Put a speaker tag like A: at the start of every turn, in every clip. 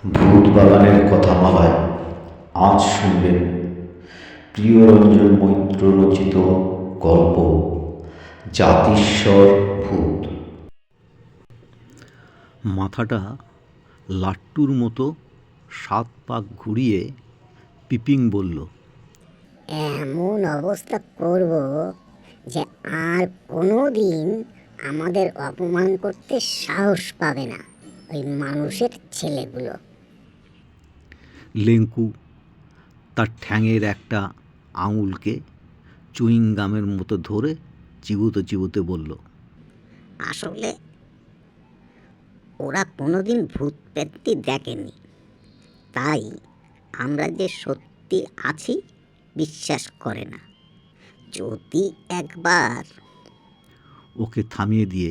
A: ভূত বাগানের কথামালায় আজ শুনবেন প্রিয়রঞ্জন মৈত্র রচিত গল্প জাতিস্বর ভূত।
B: মাথাটা লাট্টুর মতো 7 পাক ঘুরিয়ে পিপিং বলল,
C: এমন অবস্থা করব যে আর কোনো দিন আমাদের অপমান করতে সাহস পাবে না ওই মানুষের ছেলেগুলো।
B: লেঙ্কু তার ঠ্যাঙের একটা আঙুলকে চুইংগামের মতো ধরে চিবুতে চিবুতে বলল,
C: আসলে ওরা কোনোদিন ভূত পেত্তি দেখেনি, তাই আমরা যে সত্যি আছি বিশ্বাস করে না। যদি একবার
B: ওকে থামিয়ে দিয়ে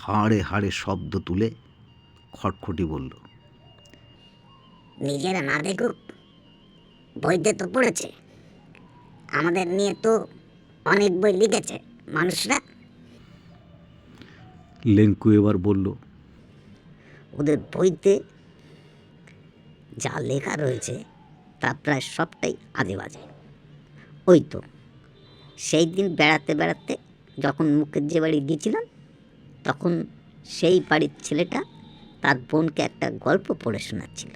B: হাড়ে হাড়ে শব্দ তুলে খটখটি বলল,
C: নিজেরা না দেখুক, বইতে তো পড়েছে, আমাদের নিয়ে তো অনেক বই লিখেছে মানুষরা।
B: লেঙ্কু এবার বলল,
C: ওদের বইতে যা লেখা রয়েছে তা প্রায় সবটাই আজে বাজে। ওই তো সেই দিন বেড়াতে বেড়াতে যখন মুখের যে বাড়ি গিয়েছিলাম, তখন সেই বাড়ির ছেলেটা তার বোনকে একটা গল্প পড়ে শোনাচ্ছিল।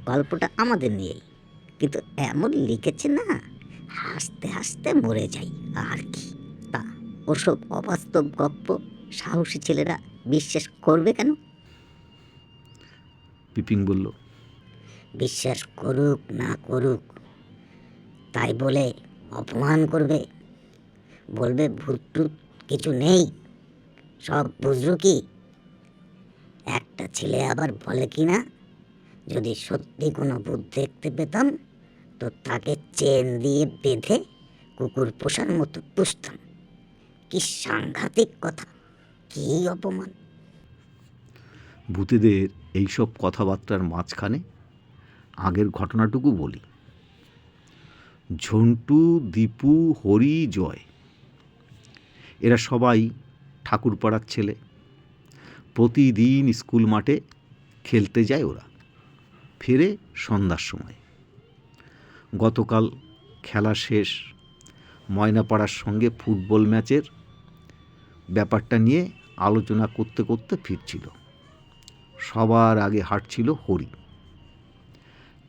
C: গল্পটা আমাদের নিয়েই, কিন্তু এমন লিখেছে না, হাসতে হাসতে মরে যাই আর কি। তা ওসব অবাস্তব গল্প সাহসী ছেলেরা বিশ্বাস করবে কেন?
B: পিপিং বলল,
C: বিশ্বাস করুক না করুক, তাই বলে অপমান করবে, বলবে ভূত টুত কিছু নেই, সব বুঝলো কি। একটা ছেলে আবার বলে কি না, যদি সত্যি কোনো ভূত দেখতে পেতাম তো তাকে চেন দিয়ে বেঁধে কুকুর পোষার মতো পুষতাম। কি সাংঘাতিক কথা, কি অপমান।
B: ভূতেদের এইসব কথাবার্তার মাঝখানে আগের ঘটনাটুকু বলি। ঝন্টু, দীপু, হরি, জয় এরা সবাই ঠাকুরপাড়ার ছেলে। প্রতিদিন স্কুল মাঠে খেলতে যায় ওরা, ফেরে সন্ধ্যার সময়। গতকাল খেলা শেষ, ময়নাপাড়ার সঙ্গে ফুটবল ম্যাচের ব্যাপারটা নিয়ে আলোচনা করতে করতে ফিরছিল। সবার আগে হাঁটছিল হরি।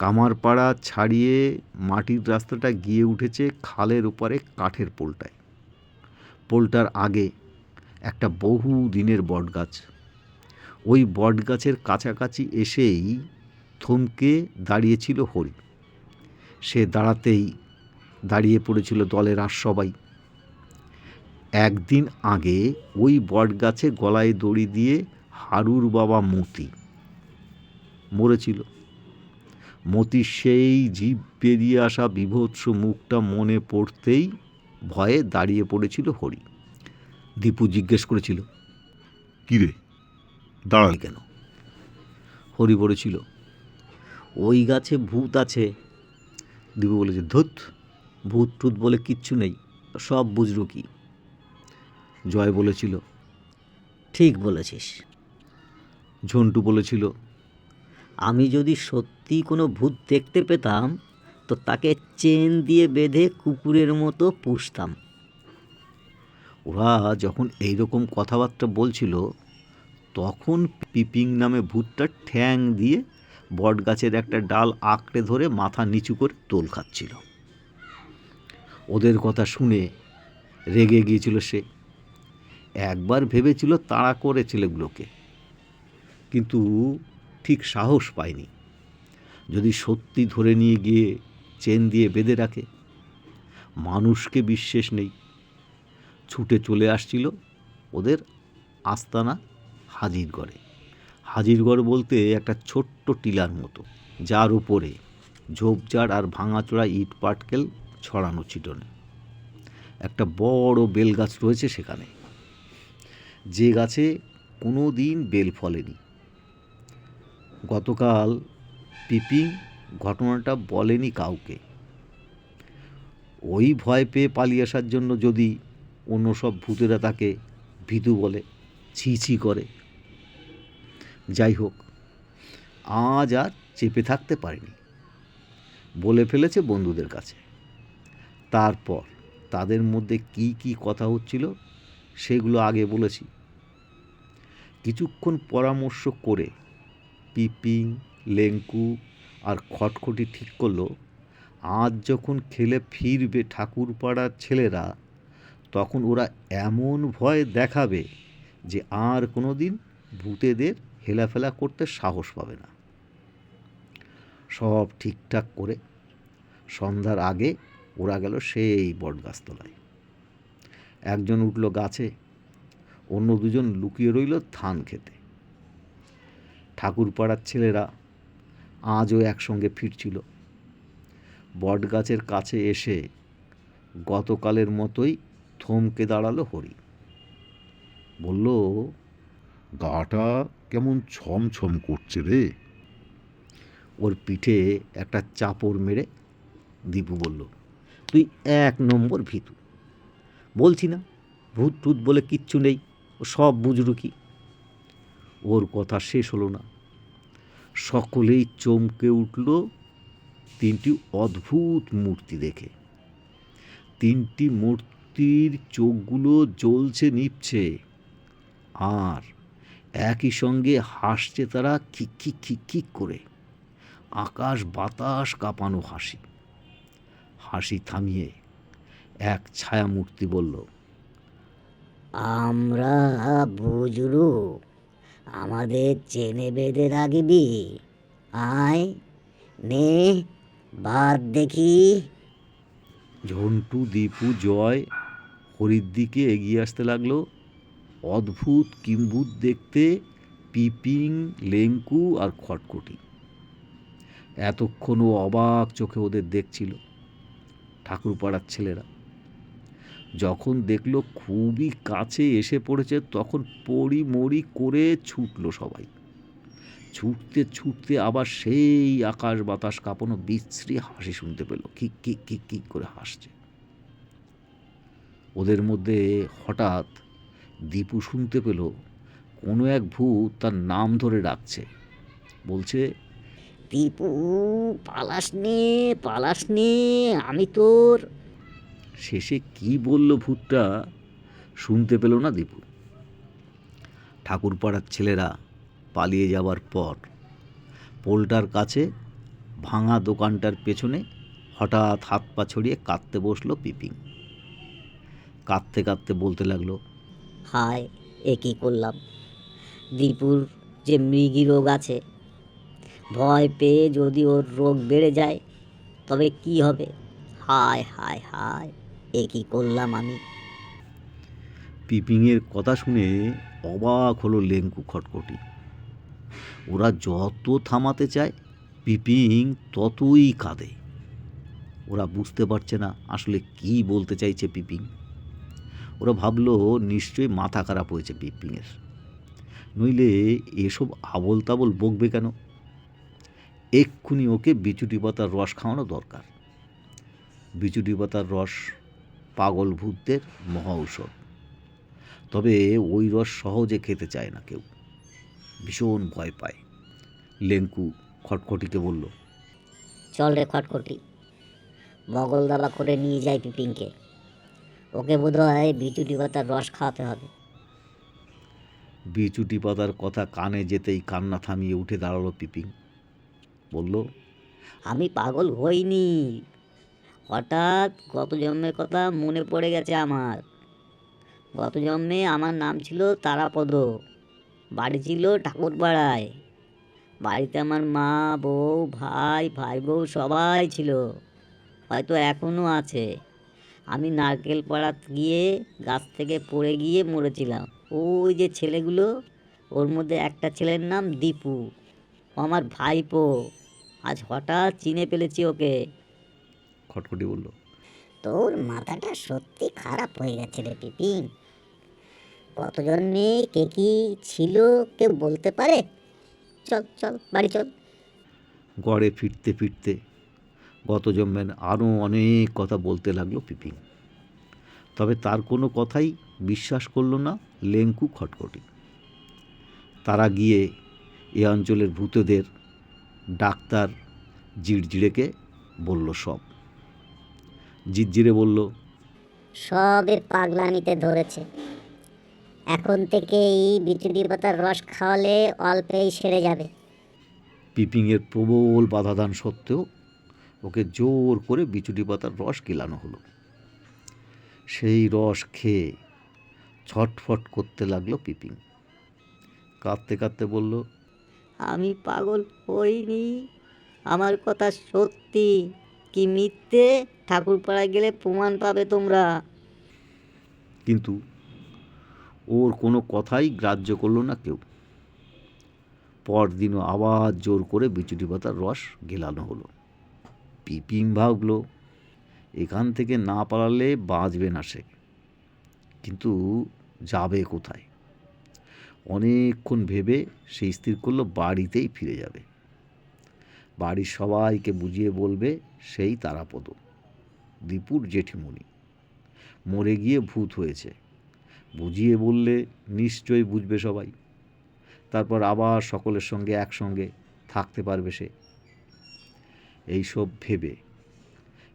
B: কামারপাড়া ছাড়িয়ে মাটির রাস্তাটা গিয়ে উঠেছে খালের ওপারে কাঠের পোলটায়। পোলটার আগে একটা বহু দিনের বটগাছ। ওই বটগাছের কাছাকাছি এসেই থমকে দাঁড়িয়েছিল হরি। সে দাঁড়াতেই দাঁড়িয়ে পড়েছিল দলের আর সবাই। একদিন আগে ওই বটগাছে গলায় দড়ি দিয়ে হারুর বাবা মতি মরেছিল। মতির সেই জিভ বেরিয়ে আসা বিভৎস মুখটা মনে পড়তেই ভয়ে দাঁড়িয়ে পড়েছিল হরি। দীপু জিজ্ঞেস করেছিল,
D: কী রে, দাঁড়ালি
B: কেন? হরি বলেছিল, ওই গাছে ভূত আছে। দীপু বলেছে, ধুত, ভূত টুত বলে কিচ্ছু নেই, সব বুঝলো কি। জয় বলেছিল, ঠিক বলেছিস। ঝন্টু বলেছিল, আমি যদি সত্যি কোনো ভূত দেখতে পেতাম তো তাকে চেন দিয়ে বেঁধে কুকুরের মতো পুষতাম। ওরা যখন এইরকম কথাবার্তা বলছিল, তখন পিপিং নামে ভূতটা ঠ্যাং দিয়ে বটগাছের একটা ডাল আঁকড়ে ধরে মাথা নিচু করে দোল খাচ্ছিল। ওদের কথা শুনে রেগে গিয়েছিল সে। একবার ভেবেছিল তাড়া করে ছেলেগুলোকে, কিন্তু ঠিক সাহস পায়নি। যদি সত্যি ধরে নিয়ে গিয়ে চেন দিয়ে বেঁধে রাখে, মানুষকে বিশ্বাস নেই। ছুটে চলে আসছিল ওদের আস্তানা হাজিরগড়ে। হাজিরগড় বলতে একটা ছোট্ট টিলার মতো, যার উপরে ঝোপঝাড় আর ভাঙাচোরা ইট পাটকেল ছড়ানো ছিটনে। একটা বড় বেল গাছ রয়েছে সেখানে, যে গাছে কোনো দিন বেল ফলেনি। গতকাল পিপিং ঘটনাটা বলেনি কাউকে। ওই ভয় পেয়ে পালিয়ে আসার জন্য যদি অন্য সব ভূতেরা তাকে ভীতু বলে, ছি ছি করে। যাই হোক, আজ আর চেপে থাকতে পারেনি, বলে ফেলেছে বন্ধুদের কাছে। তারপর তাদের মধ্যে কি কি কথা হচ্ছিল সেগুলো আগে বলেছি। কিছুক্ষণ পরামর্শ করে পিপিং, লেঙ্কু আর খটখটি ঠিক করলো আজ যখন খেলে ফিরবে ঠাকুরপাড়ার ছেলেরা, তখন ওরা এমন ভয় দেখাবে যে আর কোনো দিন ভূতেদের হেলাফেলা করতে সাহস পাবে না। সব ঠিকঠাক করে সন্ধ্যার আগে ওরা গেল সেই বটগাছতলায়। একজন উঠল গাছে, অন্য দুজন লুকিয়ে রইল ধান খেতে। ঠাকুরপাড়ার ছেলেরা আজও একসঙ্গে ফিরছিল। বটগাছের কাছে এসে গতকালের মতোই থমকে দাঁড়ালো হরি। বলল,
D: গাটা কেমন ছমছম করছে রে।
B: ওর পিঠে একটা চাপড় মেরে দীপু বলল, তুই 1 নম্বর ভীতু। বলছি না ভূত টুত বলে কিচ্ছু নেই, ও সব বুজরুকি। ওর কথা শেষ হলো না, সকলেই চমকে উঠল 3টি অদ্ভুত মূর্তি দেখে। 3টি মূর্তির চোখগুলো জ্বলছে নিভছে, আর একই সঙ্গে হাসছে তারা খিক খিক খিক খিক করে, আকাশ বাতাস কাঁপানো হাসি। হাসি থামিয়ে এক ছায়া মূর্তি বলল,
C: আমরা বুঝলু, আমাদের চেনে বেঁধে রাখবি। আয় নে বাদ দেখি।
B: ঝন্টু, দীপু, জয় হরির দিকে এগিয়ে আসতে লাগলো। অদ্ভুত কিম্ভূত দেখতে পিপিং, লেঙ্কু আর খটখটি। এতক্ষণও অবাক চোখে ওদের দেখছিল। ঠাকুরপাড়ার ছেলেরা যখন দেখলো খুবই কাছে এসে পড়েছে, তখন পড়ি করে ছুটলো সবাই। ছুটতে ছুটতে আবার সেই আকাশ বাতাস কাঁপানো বিশ্রী হাসি শুনতে পেল, কিক কিক কিক কিক করে হাসছে। ওদের মধ্যে হঠাৎ দীপু শুনতে পেল কোনো এক ভূত তার নাম ধরে ডাকছে, বলছে,
C: দীপু পালাস নে, আমি তোর।
B: শেষে কি বলল ভূতটা শুনতে পেল না দীপু। ঠাকুরপাড়ার ছেলেরা পালিয়ে যাবার পর পোলটার কাছে ভাঙা দোকানটার পেছনে হঠাৎ হাত পা ছড়িয়ে কাঁদতে বসলো পিপিং। কাঁদতে কাঁদতে বলতে লাগলো,
C: হায় এ কী করলাম। দীপুর যে মৃগী রোগ আছে, ভয় পেয়ে যদি ওর রোগ বেড়ে যায় তবে কি হবে। হায় হায় হায়, এ কী করলাম আমি।
B: পিপিংয়ের কথা শুনে অবাক হলো লেঙ্কু, খটখটি। ওরা যত থামাতে চায় পিপিং ততই কাঁদে। ওরা বুঝতে পারছে না আসলে কি বলতে চাইছে পিপিং। ওরা ভাবলো নিশ্চয়ই মাথা খারাপ হয়েছে পিপিংয়ের, নইলে এসব আবোল তাবোল বকবে কেন। এক্ষুনি ওকে বিচুটি পাতার রস খাওয়ানো দরকার। বিচুটি পাতার রস পাগল ভূতদের মহা ঔষধ। তবে ওই রস সহজে খেতে চায় না কেউ, ভীষণ ভয় পায়। লেঙ্কু খটখটিকে বলল,
C: চল রে খটখটি, বগল দাবা করে নিয়ে যাই পিপিংকে। ওকে বোধহয় বিচুটি পাতার রস খাওয়াতে হবে।
B: বিচুটি পাতার কথা কানে যেতেই কান্না থামিয়ে উঠে দাঁড়ালো পিপিং। বলল,
C: আমি পাগল হইনি, হঠাৎ গত জন্মের কথা মনে পড়ে গেছে আমার। গত জন্মে আমার নাম ছিল তারাপদ, বাড়ি ছিল ঠাকুরপাড়ায়। বাড়িতে আমার মা, বউ, ভাই বউ সবাই ছিল, হয়তো এখনও আছে। আমি নারকেল পাড়া গিয়ে গাছ থেকে পড়ে গিয়ে মরেছিলাম। ওই যে ছেলেগুলো, ওর মধ্যে একটা ছেলের নাম দীপু, ও আমার ভাইপো। আজ হঠাৎ চিনে ফেলেছি ওকে।
B: খটখটি বলল,
C: তোর মাথাটা সত্যি খারাপ হয়ে গেছে রে পিপিন। কত জন্মে কে কি ছিল কেউ বলতে পারে? চল চল বাড়ি চল।
B: গড়ে ফিরতে ফিরতে গত জন্মের আরও অনেক কথা বলতে লাগলো পিপিং। তবে তার কোনো কথাই বিশ্বাস করল না লেঙ্কু, খটখটি। তারা গিয়ে এ অঞ্চলের ভূতেদের ডাক্তার জিরজিরেকে বলল সব। জিরজিরে বলল,
C: সবে পাগলামিতে ধরেছে। এখন থেকে এই বিচুটি পাতার রস খাওয়ালে অল্পেই সেরে যাবে।
B: পিপিংয়ের প্রবল বাধাদান সত্ত্বেও ওকে জোর করে বিচুটি পাতার রস গিলানো হলো। সেই রস খেয়ে ছটফট করতে লাগলো পিপিং। কাঁদতে কাঁদতে বলল,
C: আমি পাগল হইনি, আমার কথা সত্যি কি মিথ্যে ঠাকুরপাড়ায় গেলে প্রমাণ পাবে তোমরা।
B: কিন্তু ওর কোনো কথাই গ্রাহ্য করলো না কেউ। পরদিনও আবার জোর করে বিচুটি পাতার রস গেলানো হলো। পিপিং ভাবল এখান থেকে না পালালে বাঁচবে না সে, কিন্তু যাবে কোথায়? অনেকক্ষণ ভেবে সে স্থির করলো বাড়িতেই ফিরে যাবে। বাড়ির সবাইকে বুঝিয়ে বলবে সেই তারাপদ, দীপুর জেঠিমণি, মরে গিয়ে ভূত হয়েছে। বুঝিয়ে বললে নিশ্চয়ই বুঝবে সবাই। তারপর আবার সকলের সঙ্গে একসঙ্গে থাকতে পারবে সে। এইসব ভেবে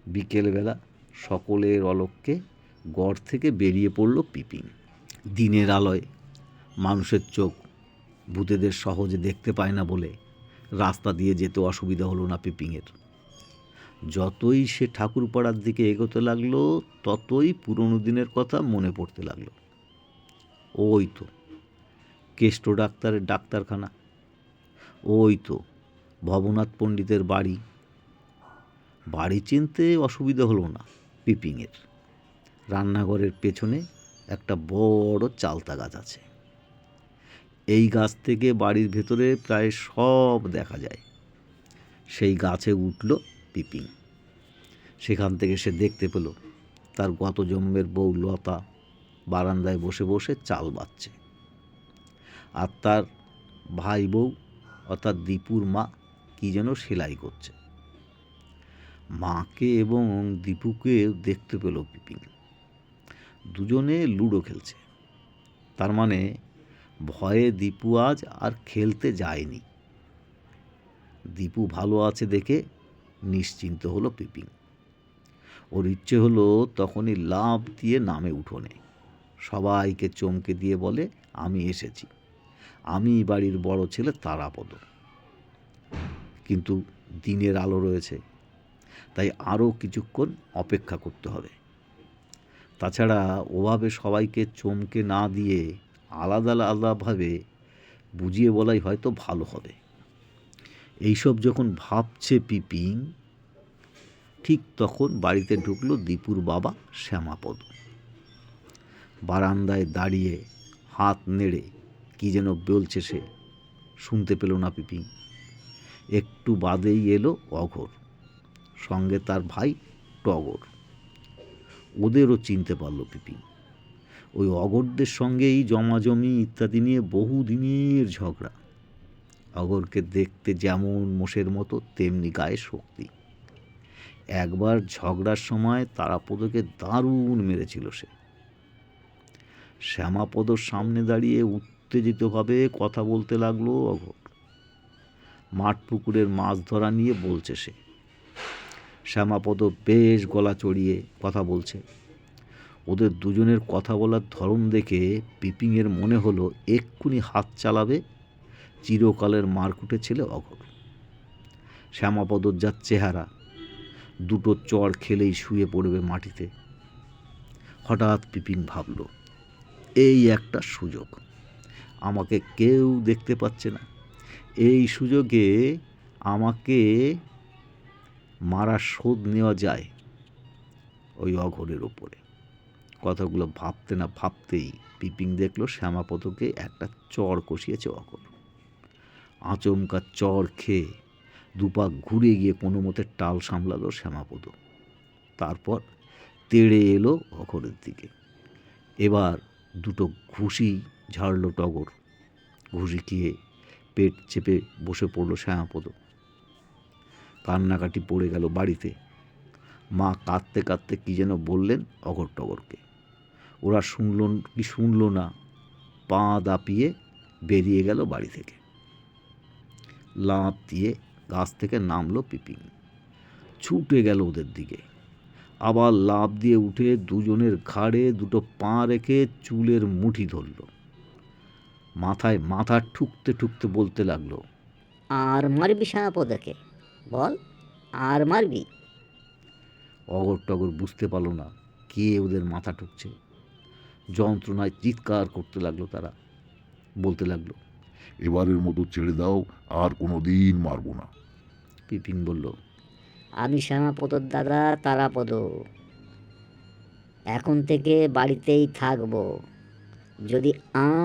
B: বিকেলবেলা সকলের অলক্ষ্যে গড় থেকে বেরিয়ে পড়ল পিপিং। দিনের আলোয় মানুষের চোখ ভূতেদের সহজে দেখতে পায় না বলে রাস্তা দিয়ে যেতে অসুবিধা হলো না পিপিংয়ের। যতই সে ঠাকুরপাড়ার দিকে এগোতে লাগলো ততই পুরনো দিনের কথা মনে পড়তে লাগলো। ওই তো কেষ্ট ডাক্তারের ডাক্তারখানা, ওই তো ভবনাথ পণ্ডিতের বাড়ি। বাড়ি চিনতে অসুবিধা হলো না পিপিংয়ের। রান্নাঘরের পেছনে একটা বড় চালতা গাছ আছে। এই গাছ থেকে বাড়ির ভেতরে প্রায় সব দেখা যায়। সেই গাছে উঠল পিপিং। সেখান থেকে সে দেখতে পেল তার গত জন্মের বউ লতা বারান্দায় বসে বসে চাল বাচ্ছে, আর তার ভাই বউ অর্থাৎ দীপুর মা কি যেন সেলাই করছে। মাকে এবং দীপুকে দেখতে পেল পিপিং। দুজনে লুডো খেলছে। তার মানে ভয়ে দীপু আজ আর খেলতে যায়নি। দীপু ভালো আছে দেখে নিশ্চিন্ত হলো পিপিং। ওর ইচ্ছে হলো তখনই লাফ দিয়ে নামে উঠোনে, সবাইকে চমকে দিয়ে বলে, আমি এসেছি, আমি বাড়ির বড় ছেলে তারাপদ। কিন্তু দিনের আলো রয়েছে, তাই আরও কিছুক্ষণ অপেক্ষা করতে হবে। তাছাড়া ওভাবে সবাইকে চমকে না দিয়ে আলাদা আলাদাভাবে বুঝিয়ে বলাই হয়তো ভালো হবে। এইসব যখন ভাবছে পিপিং, ঠিক তখন বাড়িতে ঢুকলো দীপুর বাবা শ্যামাপদ। বারান্দায় দাঁড়িয়ে হাত নেড়ে কি যেন বলছে সে, শুনতে পেল না পিপিং। একটু বাদেই এলো অঘোর, সঙ্গে তার ভাই টগর। ওদেরও চিনতে পারল পিপিং। ওই অঘোরদের সঙ্গেই জমাজমি ইত্যাদি নিয়ে বহু দিনের ঝগড়া। অঘোরকে দেখতে যেমন মোষের মতো তেমনি গায়ে শক্তি। একবার ঝগড়ার সময় তারাপদকে দারুণ মেরেছিল সে। শ্যামাপদর সামনে দাঁড়িয়ে উত্তেজিতভাবে কথা বলতে লাগলো অঘোর। মাঠ পুকুরের মাছ ধরা নিয়ে বলছে সে। শ্যামাপদ বেশ গলা চড়িয়ে কথা বলছে। ওদের দুজনের কথা বলার ধরন দেখে পিপিংয়ের মনে হলো এক্ষুনি হাত চালাবে চিরকালের মারকুটে ছেলে অঘোর। শ্যামাপদর যা চেহারা, দুটো চড় খেলেই শুয়ে পড়বে মাটিতে। হঠাৎ পিপিং ভাবল, এই একটা সুযোগ, আমাকে কেউ দেখতে পাচ্ছে না, এই সুযোগে আমাকে মারা শোধ নেওয়া যায় ওই অঘোরের ওপরে। কথাগুলো ভাবতে না ভাবতেই পিপিং দেখলো শ্যামাপদকে একটা চড় কষিয়েছে অঘোর। আচমকা চড় খেয়ে দুপা ঘুরে গিয়ে কোনো মতে টাল সামলালো শ্যামাপদ। তারপর তেড়ে এলো অঘোরের দিকে। এবার দুটো ঘুষি ঝাড়ল টগর। ঘুষি খেয়ে পেট চেপে বসে পড়ল শ্যামাপদ। কান্নাকাটি পড়ে গেল বাড়িতে। মা কাঁদতে কাঁদতে কী যেন বললেন অঘোর টগরকে। ওরা শুনল না, পা দাপিয়ে বেরিয়ে গেল বাড়ি থেকে। লাফ দিয়ে গাছ থেকে নামলো পিপিং, ছুটে গেল ওদের দিকে। আবার লাফ দিয়ে উঠে দুজনের ঘাড়ে দুটো পা রেখে চুলের মুঠি ধরল, মাথায় মাথা ঠুকতে ঠুকতে বলতে লাগলো,
C: আর মারবি শ্যামাপদকে? বল, আর মারবি?
B: অগর টগর বুঝতে পারল না কে ওদের মাথা ঠুকছে। যন্ত্রণায় চিৎকার করতে লাগলো তারা, বলতে লাগলো,
D: এবারের মতো ছেড়ে দাও, আর কোনো দিন মারবো না।
B: পিপিং বলল,
C: আমি শ্যামাপদর দাদা তারাপদ, এখন থেকে বাড়িতেই থাকবো। যদি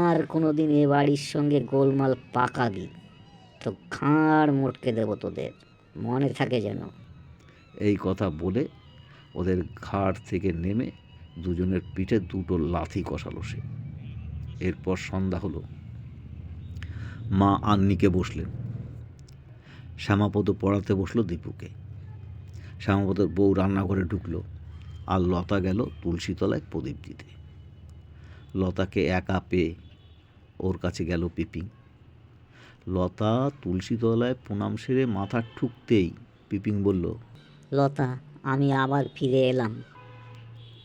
C: আর কোনো দিন এ বাড়ির সঙ্গে গোলমাল পাকাবি তো ঘাড় মোটকে দেবো তোদের, মনে থাকে যেন।
B: এই কথা বলে ওদের ঘাড় থেকে নেমে দুজনের পিঠে দুটো লাথি কষালো সে। এরপর সন্ধ্যা হলো। মা আন্নিকে বসলেন, শ্যামাপদ পড়াতে বসলো দীপুকে। শ্যামাপদর বউ রান্নাঘরে ঢুকলো, আর লতা গেল তুলসীতলায় প্রদীপ দিতে। লতাকে একা পেয়ে ওর কাছে গেল পিপিং। লতা তুলসীতলায় প্রণাম সেরে মাথা ঠুকতেই পিপিং বলল,
C: লতা, আমি আবার ফিরে এলাম।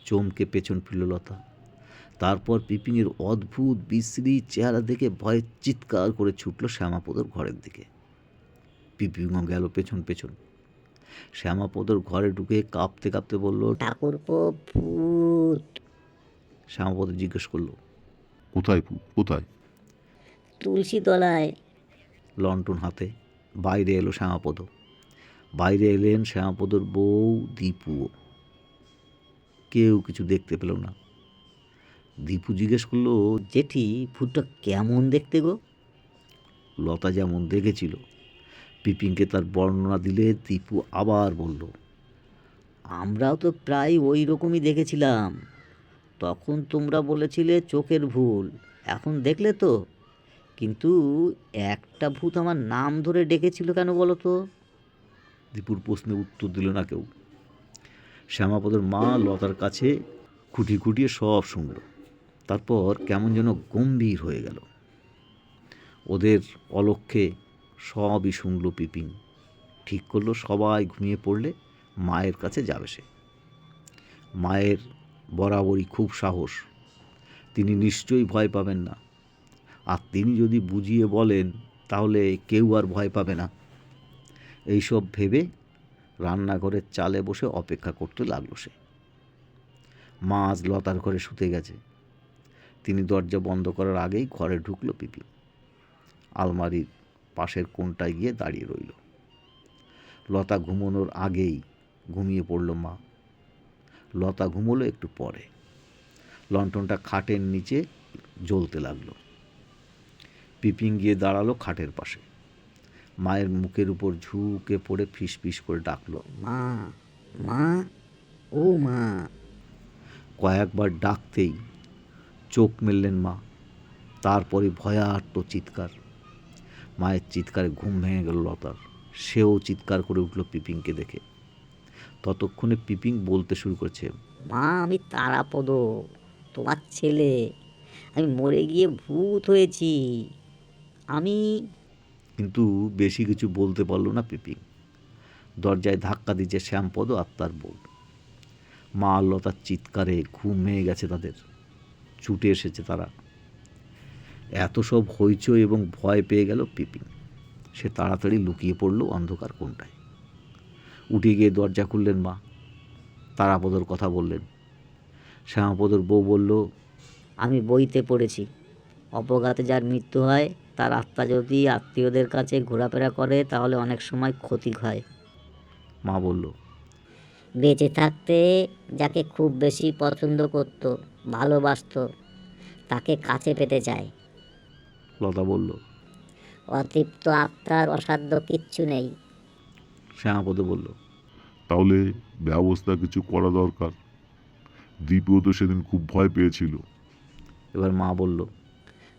B: চমকে পেছন ফিরল লতা। তারপর পিপিংয়ের অদ্ভুত বিশ্রী চেহারা দেখে ভয়ে চিৎকার করে ছুটল শ্যামাপদর ঘরের দিকে। পিপিংও গেল পেছন পেছন। শ্যামাপদর ঘরে ঢুকে কাঁপতে কাঁপতে বলল,
C: ঠাকুরপো, ভূত।
B: শ্যামাপদ জিজ্ঞেস করলো,
D: কোথায় ভূত, কোথায়?
C: তুলসী তলায়।
B: লণ্ঠন হাতে বাইরে এলো শ্যামাপদ। বাইরে এলেন শ্যামাপদর বউ দীপুও। কেউ কিছু দেখতে পেল না। দীপু জিজ্ঞেস করলো,
C: জেঠি, ভূতটা কেমন দেখতে গো?
B: লতা যেমন দেখেছিল পিপিংকে তার বর্ণনা দিলে দীপু আবার বলল,
C: আমরাও তো প্রায় ওই রকমই দেখেছিলাম। তখন তোমরা বলেছিলে চোখের ভুল, এখন দেখলে তো। কিন্তু একটা ভূত আমার নাম ধরে ডেকেছিল কেন বলো তো?
B: দীপুর প্রশ্নে উত্তর দিল না কেউ। শ্যামাপদর মা লতার কাছে খুঁটি খুঁটিয়ে সব শুনল। তারপর কেমন যেন গম্ভীর হয়ে গেল। ওদের অলক্ষ্যে সবই শুনল পিপিং। ঠিক করলো সবাই ঘুমিয়ে পড়লে মায়ের কাছে যাবে সে। মায়ের বরাবরই খুব সাহস, তিনি নিশ্চয়ই ভয় পাবেন না। আর তিনি যদি বুঝিয়ে বলেন তাহলে কেউ আর ভয় পাবে না। এইসব ভেবে রান্নাঘরের চালে বসে অপেক্ষা করতে লাগলো সে। মা আজ লতার ঘরে শুতে গেছে। তিনি দরজা বন্ধ করার আগেই ঘরে ঢুকলো পিপি। আলমারির পাশের কোণটায় গিয়ে দাঁড়িয়ে রইল। লতা ঘুমানোর আগেই ঘুমিয়ে পড়ল মা। লতা ঘুমোলো একটু পরে। লণ্ঠনটা খাটের নিচে জ্বলতে লাগলো। পিপিং গিয়ে দাঁড়ালো খাটের পাশে। মায়ের মুখের উপর ঝুঁকে পড়ে ফিস ফিস করে ডাকলো,
C: মা, মা, ও মা।
B: কয়েকবার ডাকতেই চোখ মেললেন মা। তারপরে ভয়ার্ত চিৎকার। মায়ের চিৎকারে ঘুম ভেঙে গেল লতার। সেও চিৎকার করে উঠল পিপিংকে দেখে। ততক্ষণে পিপিং বলতে শুরু করেছে,
C: মা, আমি তারাপদ, তোমার ছেলে। আমি মরে গিয়ে ভূত হয়েছি। আমি।
B: কিন্তু বেশি কিছু বলতে পারল না পিপিং। দরজায় ধাক্কা দিচ্ছে শ্যামপদ আর তার বউ। মা আর লতার চিৎকারে ঘুম ভেঙে গেছে তাদের। ছুটে এসেছে তারা। এত সব হইচই এবং ভয় পেয়ে গেল পিপিং। সে তাড়াতাড়ি লুকিয়ে পড়ল অন্ধকার কোণটায়। উঠে গিয়ে দরজা খুললেন মা। তারাপদর কথা বললেন। শ্যামাপদর বউ বলল,
C: আমি বইতে পড়েছি, অপঘাতে যার মৃত্যু হয় তার আত্মা যদি আত্মীয়দের কাছে ঘোরাফেরা করে তাহলে অনেক সময় ক্ষতি হয়।
B: মা বলল,
C: বেঁচে থাকতে যাকে খুব বেশি পছন্দ করত, ভালোবাসত, তাকে কাছে পেতে চায়।
B: লতা বলল,
C: অতৃপ্ত আত্মার অসাধ্য কিচ্ছু নেই।
B: শ্যামাপদ বলল,
D: তাহলে ব্যবস্থা কিছু করা দরকার। দীপুও তো সেদিন খুব ভয় পেয়েছিল।
B: এবার মা বলল,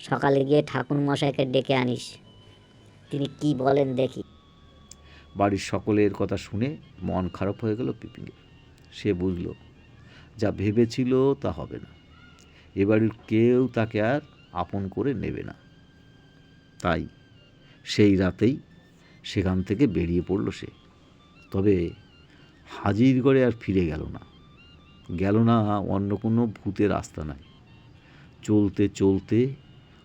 C: সকালে গিয়ে ঠাকুর মশাইকে ডেকে আনিস, তিনি কি বলেন দেখি।
B: বাড়ির সকলের কথা শুনে মন খারাপ হয়ে গেল পিপিংয়ের। সে বুঝল যা ভেবেছিল তা হবে না। এবাড়ির কেউ তাকে আর আপন করে নেবে না। তাই সেই রাতেই সেখান থেকে বেরিয়ে পড়ল সে। তবে হাজিরগড়ে আর ফিরে গেল না অন্য কোনো ভূতের রাস্তা নাই। চলতে চলতে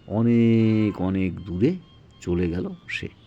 B: অনেক অনেক দূরে চলে গেল সে।